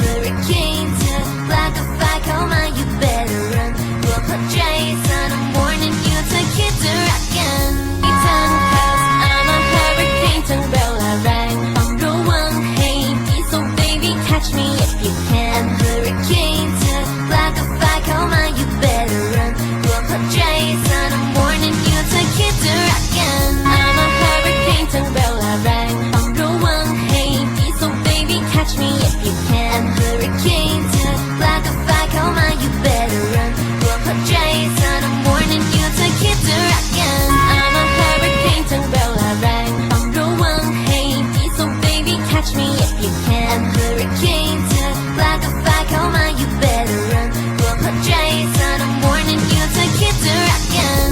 hurricane เธอปลากกับไฟเข้ามา you better run กลัวพัดใจ sun I'm warning you เธอคิดจะรักกันอีทัน cause I'm a hurricane ทั้งเร็วและแรงต้องระวังให้ดี so baby catch me if you can hurricane เธอปลากกับไฟเข้ามา you better run กลัวพัดใจ sun I'm warning you เธอคิดจะรักกัน I'm a hurricane ทั้งเร็วและแรงต้องระวังให้ดี so baby catch me if you can hurricane เธอปลากกับไฟเข้ามา you better run กลัวพัดใจ sun I'm warning you เธอคิดจะรักกัน I'm a hurricane ทั้งเร็วและแรงต้องระวังให้ดี so baby catch me if you can hurricane เธอปลากกับไฟเข้ามา you better run กลัวพัดใจ sun I'm warning you เธอคิดจะรักกัน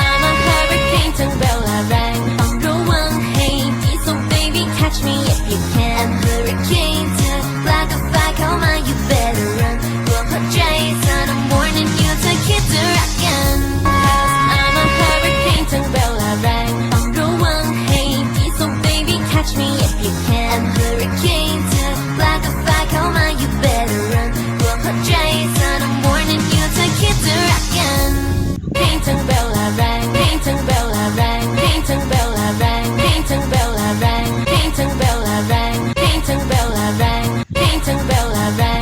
I'm a hurricane ทั้งเร็วและแรงต้องระวังให้ดี so baby catch me if you can hurricane เธอปลากกับไฟเข้ามา you better run กลัวพัดใจ sun I'm warning you เธอคิดจะรักกัน I'm a hurricane ทั้งเร็วและแรงต้องระวังให้ดี so baby catch me if you can hurricane เธอปลากกับไฟเข้ามา you better run กลัวพัดใจ sun I'm warning you เธอคิดจะรักกันเพลงทั้งเร็วและแรงเพลงทั้งเร็วและแรงเพลงทั้งเร็วและแรงเพลงทั้งเร็วและแรงเพลงทั้งเร็วและแรงเพลงทั้งเร็วและแรงเพลงทั้งเร็วและแรง